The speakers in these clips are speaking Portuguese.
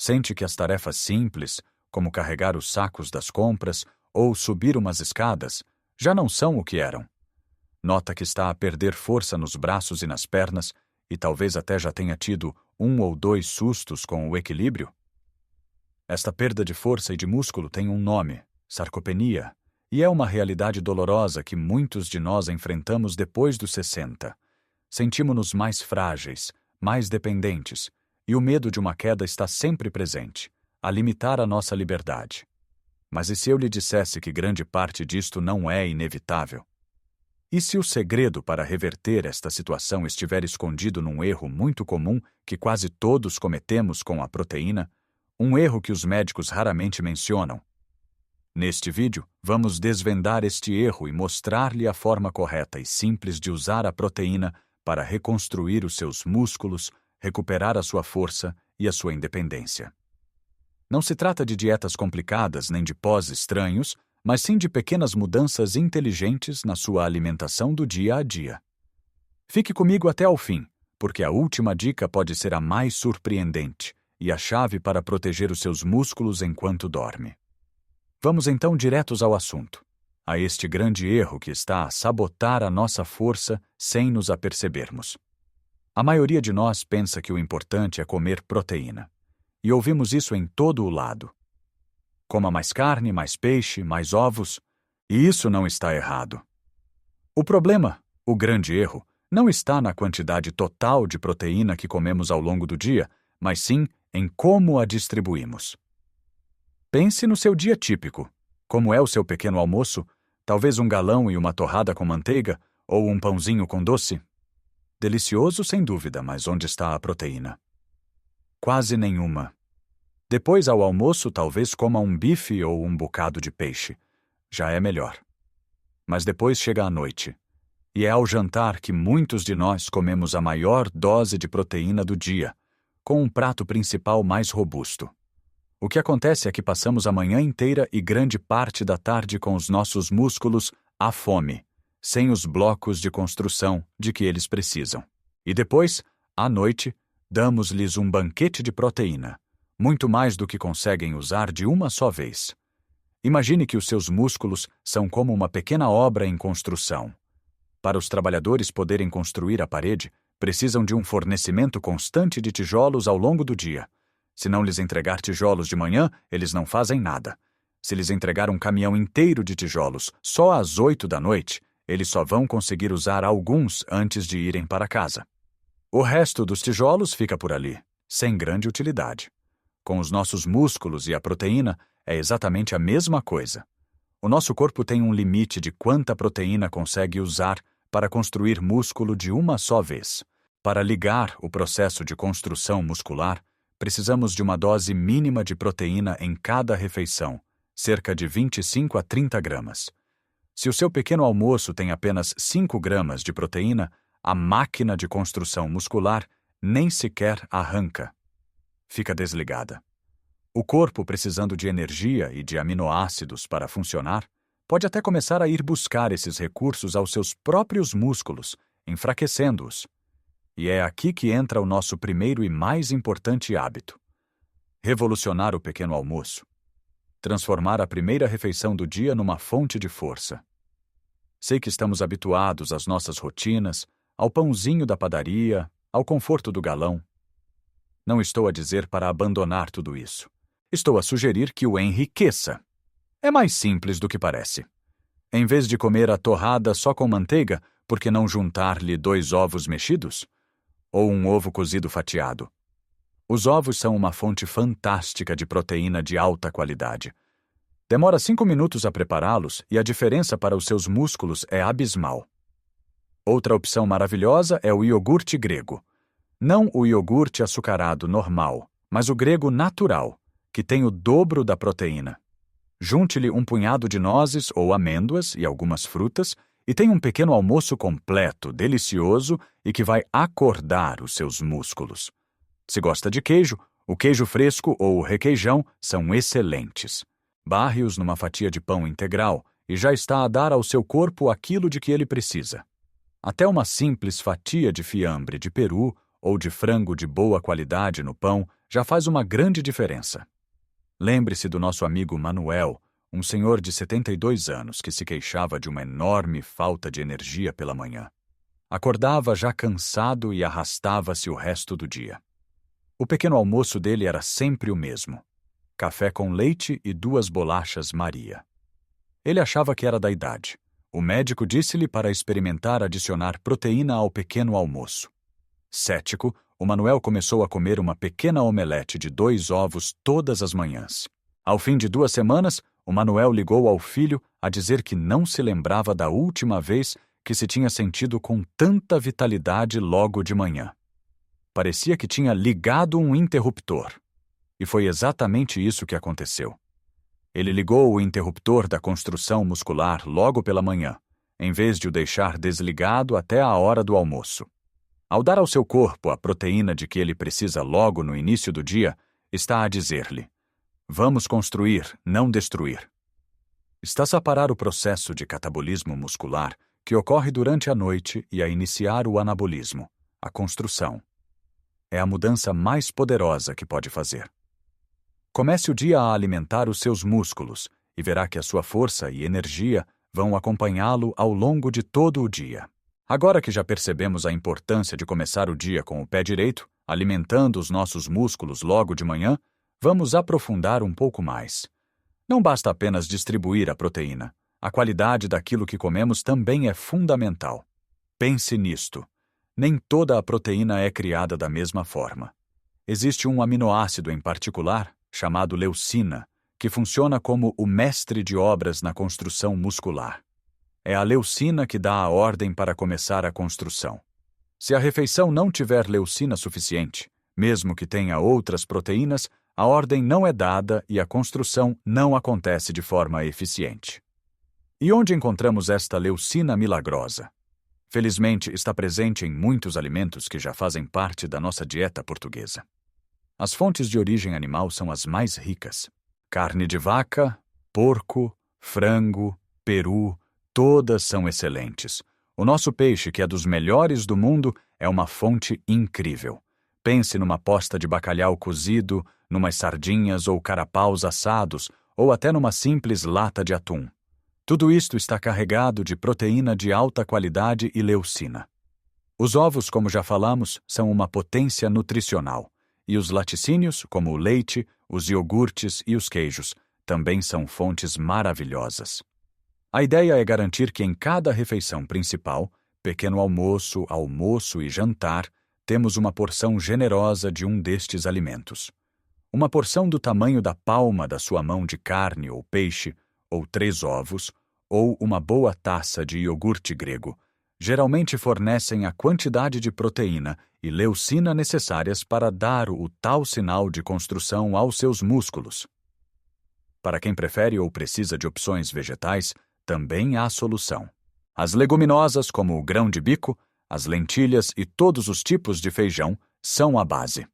Sente que as tarefas simples, como carregar os sacos das compras ou subir umas escadas, já não são o que eram. Nota que está a perder força nos braços e nas pernas e talvez até já tenha tido 1 ou 2 sustos com o equilíbrio? Esta perda de força e de músculo tem um nome, sarcopenia, e é uma realidade dolorosa que muitos de nós enfrentamos depois dos 60. Sentimos-nos mais frágeis, mais dependentes, e o medo de uma queda está sempre presente, a limitar a nossa liberdade. Mas e se eu lhe dissesse que grande parte disto não é inevitável? E se o segredo para reverter esta situação estiver escondido num erro muito comum que quase todos cometemos com a proteína, um erro que os médicos raramente mencionam? Neste vídeo, vamos desvendar este erro e mostrar-lhe a forma correta e simples de usar a proteína para reconstruir os seus músculos, recuperar a sua força e a sua independência. Não se trata de dietas complicadas nem de pós estranhos, mas sim de pequenas mudanças inteligentes na sua alimentação do dia a dia. Fique comigo até ao fim, porque a última dica pode ser a mais surpreendente e a chave para proteger os seus músculos enquanto dorme. Vamos então diretos ao assunto, a este grande erro que está a sabotar a nossa força sem nos apercebermos. A maioria de nós pensa que o importante é comer proteína, e ouvimos isso em todo o lado. Coma mais carne, mais peixe, mais ovos, e isso não está errado. O problema, o grande erro, não está na quantidade total de proteína que comemos ao longo do dia, mas sim em como a distribuímos. Pense no seu dia típico. Como é o seu pequeno almoço? Talvez um galão e uma torrada com manteiga, ou um pãozinho com doce? Delicioso, sem dúvida, mas onde está a proteína? Quase nenhuma. Depois, ao almoço, talvez coma um bife ou um bocado de peixe. Já é melhor. Mas depois chega a noite. E é ao jantar que muitos de nós comemos a maior dose de proteína do dia, com um prato principal mais robusto. O que acontece é que passamos a manhã inteira e grande parte da tarde com os nossos músculos à fome, sem os blocos de construção de que eles precisam. E depois, à noite, damos-lhes um banquete de proteína, muito mais do que conseguem usar de uma só vez. Imagine que os seus músculos são como uma pequena obra em construção. Para os trabalhadores poderem construir a parede, precisam de um fornecimento constante de tijolos ao longo do dia. Se não lhes entregar tijolos de manhã, eles não fazem nada. Se lhes entregar um caminhão inteiro de tijolos só às 8 da noite, eles só vão conseguir usar alguns antes de irem para casa. O resto dos tijolos fica por ali, sem grande utilidade. Com os nossos músculos e a proteína, é exatamente a mesma coisa. O nosso corpo tem um limite de quanta proteína consegue usar para construir músculo de uma só vez. Para ligar o processo de construção muscular, precisamos de uma dose mínima de proteína em cada refeição, cerca de 25 a 30 gramas. Se o seu pequeno almoço tem apenas 5 gramas de proteína, a máquina de construção muscular nem sequer arranca. Fica desligada. O corpo, precisando de energia e de aminoácidos para funcionar, pode até começar a ir buscar esses recursos aos seus próprios músculos, enfraquecendo-os. E é aqui que entra o nosso primeiro e mais importante hábito: revolucionar o pequeno almoço. Transformar a primeira refeição do dia numa fonte de força. Sei que estamos habituados às nossas rotinas, ao pãozinho da padaria, ao conforto do galão. Não estou a dizer para abandonar tudo isso. Estou a sugerir que o enriqueça. É mais simples do que parece. Em vez de comer a torrada só com manteiga, por que não juntar-lhe 2 ovos mexidos? Ou um ovo cozido fatiado? Os ovos são uma fonte fantástica de proteína de alta qualidade. Demora 5 minutos a prepará-los e a diferença para os seus músculos é abismal. Outra opção maravilhosa é o iogurte grego. Não o iogurte açucarado normal, mas o grego natural, que tem o dobro da proteína. Junte-lhe um punhado de nozes ou amêndoas e algumas frutas e tem um pequeno almoço completo, delicioso e que vai acordar os seus músculos. Se gosta de queijo, o queijo fresco ou o requeijão são excelentes. Barre-os numa fatia de pão integral e já está a dar ao seu corpo aquilo de que ele precisa. Até uma simples fatia de fiambre de peru ou de frango de boa qualidade no pão já faz uma grande diferença. Lembre-se do nosso amigo Manuel, um senhor de 72 anos que se queixava de uma enorme falta de energia pela manhã. Acordava já cansado e arrastava-se o resto do dia. O pequeno almoço dele era sempre o mesmo: café com leite e 2 bolachas Maria. Ele achava que era da idade. O médico disse-lhe para experimentar adicionar proteína ao pequeno almoço. Cético, o Manuel começou a comer uma pequena omelete de 2 ovos todas as manhãs. Ao fim de 2 semanas, o Manuel ligou ao filho a dizer que não se lembrava da última vez que se tinha sentido com tanta vitalidade logo de manhã. Parecia que tinha ligado um interruptor. E foi exatamente isso que aconteceu. Ele ligou o interruptor da construção muscular logo pela manhã, em vez de o deixar desligado até a hora do almoço. Ao dar ao seu corpo a proteína de que ele precisa logo no início do dia, está a dizer-lhe: vamos construir, não destruir. Está-se a parar o processo de catabolismo muscular que ocorre durante a noite e a iniciar o anabolismo, a construção. É a mudança mais poderosa que pode fazer. Comece o dia a alimentar os seus músculos e verá que a sua força e energia vão acompanhá-lo ao longo de todo o dia. Agora que já percebemos a importância de começar o dia com o pé direito, alimentando os nossos músculos logo de manhã, vamos aprofundar um pouco mais. Não basta apenas distribuir a proteína. A qualidade daquilo que comemos também é fundamental. Pense nisto. Nem toda a proteína é criada da mesma forma. Existe um aminoácido em particular, chamado leucina, que funciona como o mestre de obras na construção muscular. É a leucina que dá a ordem para começar a construção. Se a refeição não tiver leucina suficiente, mesmo que tenha outras proteínas, a ordem não é dada e a construção não acontece de forma eficiente. E onde encontramos esta leucina milagrosa? Felizmente, está presente em muitos alimentos que já fazem parte da nossa dieta portuguesa. As fontes de origem animal são as mais ricas. Carne de vaca, porco, frango, peru, todas são excelentes. O nosso peixe, que é dos melhores do mundo, é uma fonte incrível. Pense numa posta de bacalhau cozido, numas sardinhas ou carapaus assados, ou até numa simples lata de atum. Tudo isto está carregado de proteína de alta qualidade e leucina. Os ovos, como já falamos, são uma potência nutricional. E os laticínios, como o leite, os iogurtes e os queijos, também são fontes maravilhosas. A ideia é garantir que em cada refeição principal, pequeno almoço, almoço e jantar, temos uma porção generosa de um destes alimentos. Uma porção do tamanho da palma da sua mão de carne ou peixe, ou 3 ovos, ou uma boa taça de iogurte grego, geralmente fornecem a quantidade de proteína e leucina necessárias para dar o tal sinal de construção aos seus músculos. Para quem prefere ou precisa de opções vegetais, também há solução. As leguminosas, como o grão de bico, as lentilhas e todos os tipos de feijão, são a base.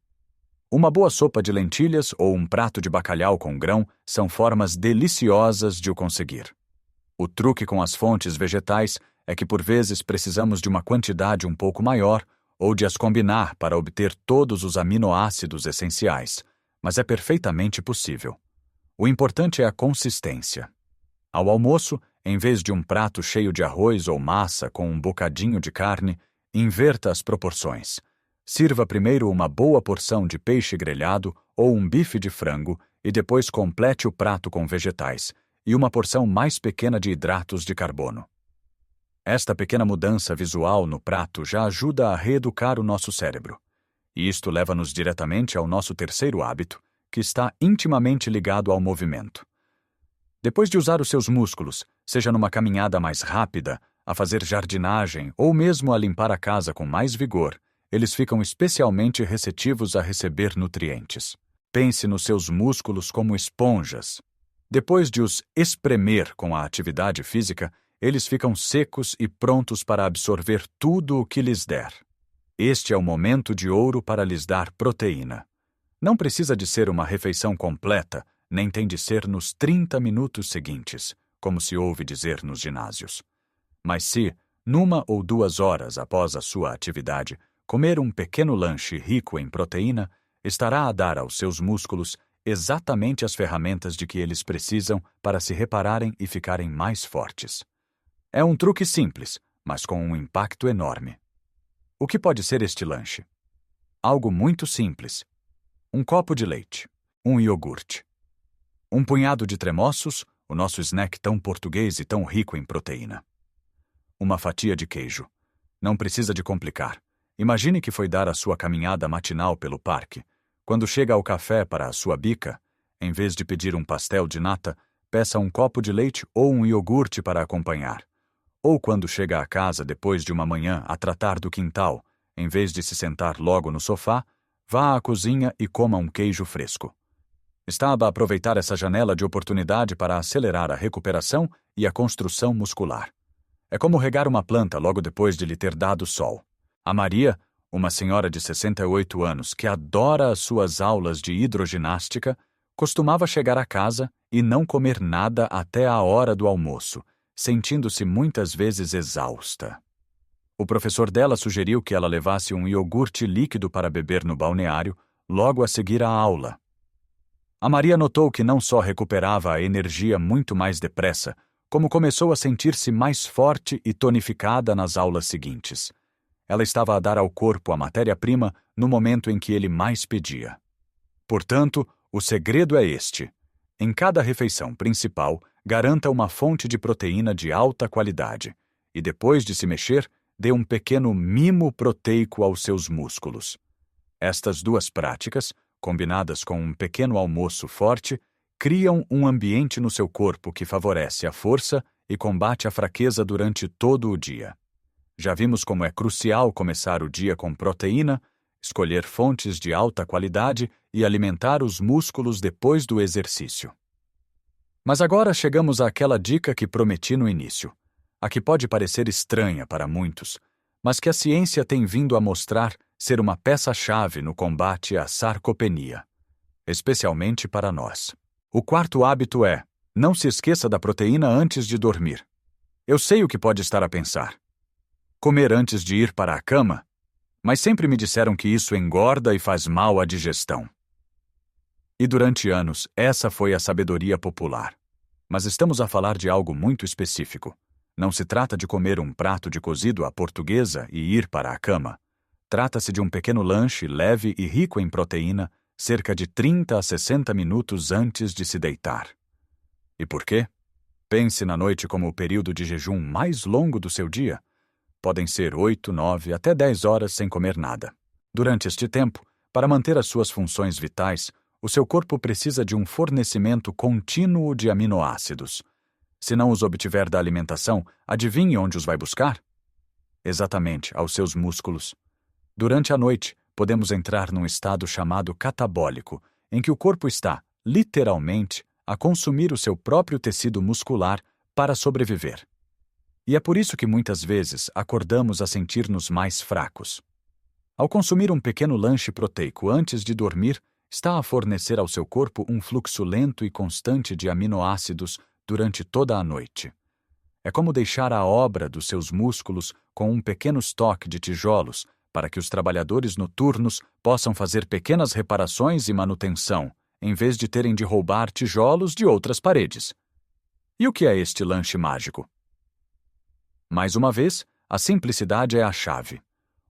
Uma boa sopa de lentilhas ou um prato de bacalhau com grão são formas deliciosas de o conseguir. O truque com as fontes vegetais é que por vezes precisamos de uma quantidade um pouco maior ou de as combinar para obter todos os aminoácidos essenciais, mas é perfeitamente possível. O importante é a consistência. Ao almoço, em vez de um prato cheio de arroz ou massa com um bocadinho de carne, inverta as proporções. Sirva primeiro uma boa porção de peixe grelhado ou um bife de frango e depois complete o prato com vegetais e uma porção mais pequena de hidratos de carbono. Esta pequena mudança visual no prato já ajuda a reeducar o nosso cérebro. E isto leva-nos diretamente ao nosso terceiro hábito, que está intimamente ligado ao movimento. Depois de usar os seus músculos, seja numa caminhada mais rápida, a fazer jardinagem ou mesmo a limpar a casa com mais vigor, eles ficam especialmente receptivos a receber nutrientes. Pense nos seus músculos como esponjas. Depois de os espremer com a atividade física, eles ficam secos e prontos para absorver tudo o que lhes der. Este é o momento de ouro para lhes dar proteína. Não precisa de ser uma refeição completa, nem tem de ser nos 30 minutos seguintes, como se ouve dizer nos ginásios. Mas se, numa ou 2 horas após a sua atividade, comer um pequeno lanche rico em proteína, estará a dar aos seus músculos exatamente as ferramentas de que eles precisam para se repararem e ficarem mais fortes. É um truque simples, mas com um impacto enorme. O que pode ser este lanche? Algo muito simples. Um copo de leite, um iogurte. Um punhado de tremoços, o nosso snack tão português e tão rico em proteína. Uma fatia de queijo. Não precisa de complicar. Imagine que foi dar a sua caminhada matinal pelo parque. Quando chega ao café para a sua bica, em vez de pedir um pastel de nata, peça um copo de leite ou um iogurte para acompanhar. Ou quando chega à casa depois de uma manhã a tratar do quintal, em vez de se sentar logo no sofá, vá à cozinha e coma um queijo fresco. Estava a aproveitar essa janela de oportunidade para acelerar a recuperação e a construção muscular. É como regar uma planta logo depois de lhe ter dado sol. A Maria, uma senhora de 68 anos que adora as suas aulas de hidroginástica, costumava chegar a casa e não comer nada até a hora do almoço, sentindo-se muitas vezes exausta. O professor dela sugeriu que ela levasse um iogurte líquido para beber no balneário, logo a seguir à aula. A Maria notou que não só recuperava a energia muito mais depressa, como começou a sentir-se mais forte e tonificada nas aulas seguintes. Ela estava a dar ao corpo a matéria-prima no momento em que ele mais pedia. Portanto, o segredo é este. Em cada refeição principal, garanta uma fonte de proteína de alta qualidade e, depois de se mexer, dê um pequeno mimo proteico aos seus músculos. Estas duas práticas, combinadas com um pequeno almoço forte, criam um ambiente no seu corpo que favorece a força e combate a fraqueza durante todo o dia. Já vimos como é crucial começar o dia com proteína, escolher fontes de alta qualidade e alimentar os músculos depois do exercício. Mas agora chegamos àquela dica que prometi no início, a que pode parecer estranha para muitos, mas que a ciência tem vindo a mostrar ser uma peça-chave no combate à sarcopenia, especialmente para nós. O quarto hábito é: não se esqueça da proteína antes de dormir. Eu sei o que pode estar a pensar. Comer antes de ir para a cama? Mas sempre me disseram que isso engorda e faz mal à digestão. E durante anos, essa foi a sabedoria popular. Mas estamos a falar de algo muito específico. Não se trata de comer um prato de cozido à portuguesa e ir para a cama. Trata-se de um pequeno lanche leve e rico em proteína, cerca de 30 a 60 minutos antes de se deitar. E por quê? Pense na noite como o período de jejum mais longo do seu dia. Podem ser 8, 9, até 10 horas sem comer nada. Durante este tempo, para manter as suas funções vitais, o seu corpo precisa de um fornecimento contínuo de aminoácidos. Se não os obtiver da alimentação, adivinhe onde os vai buscar? Exatamente, aos seus músculos. Durante a noite, podemos entrar num estado chamado catabólico, em que o corpo está, literalmente, a consumir o seu próprio tecido muscular para sobreviver. E é por isso que muitas vezes acordamos a sentir-nos mais fracos. Ao consumir um pequeno lanche proteico antes de dormir, está a fornecer ao seu corpo um fluxo lento e constante de aminoácidos durante toda a noite. É como deixar a obra dos seus músculos com um pequeno estoque de tijolos para que os trabalhadores noturnos possam fazer pequenas reparações e manutenção, em vez de terem de roubar tijolos de outras paredes. E o que é este lanche mágico? Mais uma vez, a simplicidade é a chave.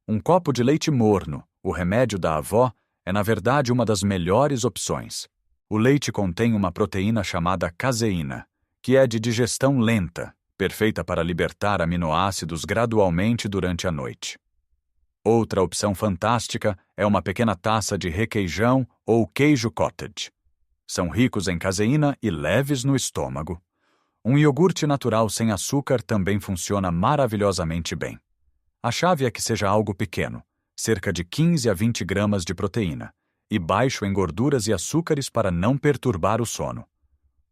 Um copo de leite morno, o remédio da avó, é na verdade uma das melhores opções. O leite contém uma proteína chamada caseína, que é de digestão lenta, perfeita para libertar aminoácidos gradualmente durante a noite. Outra opção fantástica é uma pequena taça de requeijão ou queijo cottage. São ricos em caseína e leves no estômago. Um iogurte natural sem açúcar também funciona maravilhosamente bem. A chave é que seja algo pequeno, cerca de 15 a 20 gramas de proteína, e baixo em gorduras e açúcares para não perturbar o sono.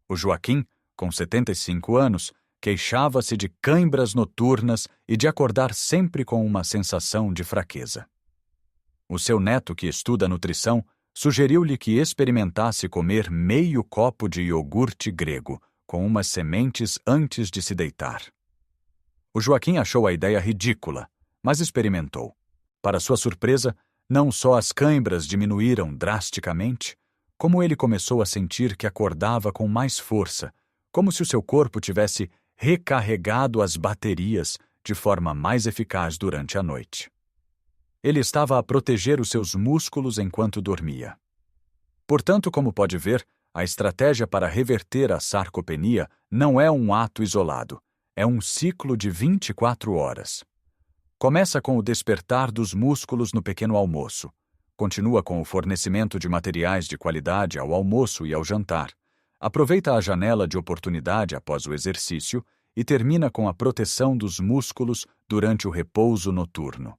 O Joaquim, com 75 anos, queixava-se de cãibras noturnas e de acordar sempre com uma sensação de fraqueza. O seu neto, que estuda nutrição, sugeriu-lhe que experimentasse comer meio copo de iogurte grego, com umas sementes antes de se deitar. O Joaquim achou a ideia ridícula, mas experimentou. Para sua surpresa, Não só as cãibras diminuíram drasticamente, como ele começou a sentir que acordava com mais força, como se o seu corpo tivesse recarregado as baterias de forma mais eficaz durante a noite. Ele estava a proteger os seus músculos enquanto dormia. Portanto, como pode ver, a estratégia para reverter a sarcopenia não é um ato isolado, é um ciclo de 24 horas. Começa com o despertar dos músculos no pequeno almoço. Continua com o fornecimento de materiais de qualidade ao almoço e ao jantar. Aproveita a janela de oportunidade após o exercício e termina com a proteção dos músculos durante o repouso noturno.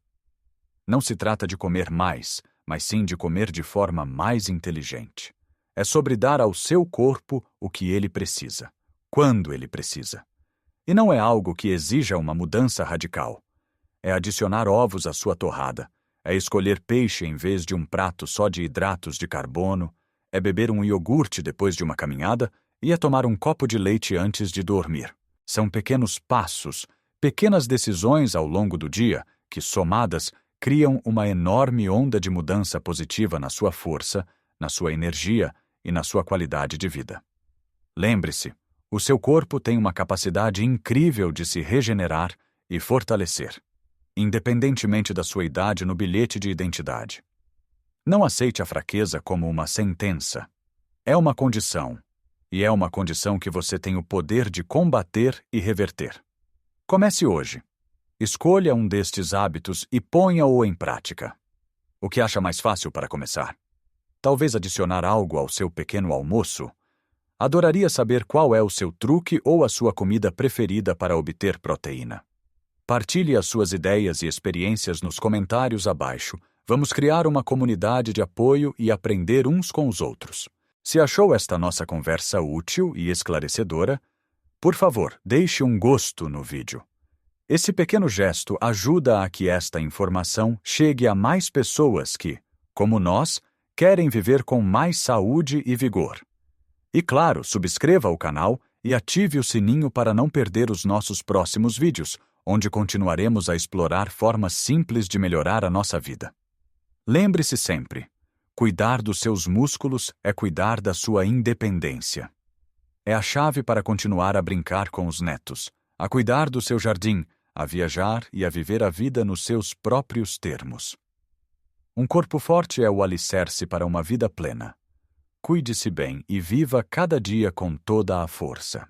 Não se trata de comer mais, mas sim de comer de forma mais inteligente. É sobre dar ao seu corpo o que ele precisa, quando ele precisa. E não é algo que exija uma mudança radical. É adicionar ovos à sua torrada, é escolher peixe em vez de um prato só de hidratos de carbono, é beber um iogurte depois de uma caminhada e é tomar um copo de leite antes de dormir. São pequenos passos, pequenas decisões ao longo do dia que, somadas, criam uma enorme onda de mudança positiva na sua força, na sua energia e na sua qualidade de vida. Lembre-se, o seu corpo tem uma capacidade incrível de se regenerar e fortalecer, independentemente da sua idade no bilhete de identidade. Não aceite a fraqueza como uma sentença. É uma condição, e é uma condição que você tem o poder de combater e reverter. Comece hoje. Escolha um destes hábitos e ponha-o em prática. O que acha mais fácil para começar? Talvez adicionar algo ao seu pequeno almoço? Adoraria saber qual é o seu truque ou a sua comida preferida para obter proteína. Partilhe as suas ideias e experiências nos comentários abaixo. Vamos criar uma comunidade de apoio e aprender uns com os outros. Se achou esta nossa conversa útil e esclarecedora, por favor, deixe um gosto no vídeo. Esse pequeno gesto ajuda a que esta informação chegue a mais pessoas que, como nós, querem viver com mais saúde e vigor. E claro, subscreva o canal e ative o sininho para não perder os nossos próximos vídeos, onde continuaremos a explorar formas simples de melhorar a nossa vida. Lembre-se sempre, cuidar dos seus músculos é cuidar da sua independência. É a chave para continuar a brincar com os netos, a cuidar do seu jardim, a viajar e a viver a vida nos seus próprios termos. Um corpo forte é o alicerce para uma vida plena. Cuide-se bem e viva cada dia com toda a força.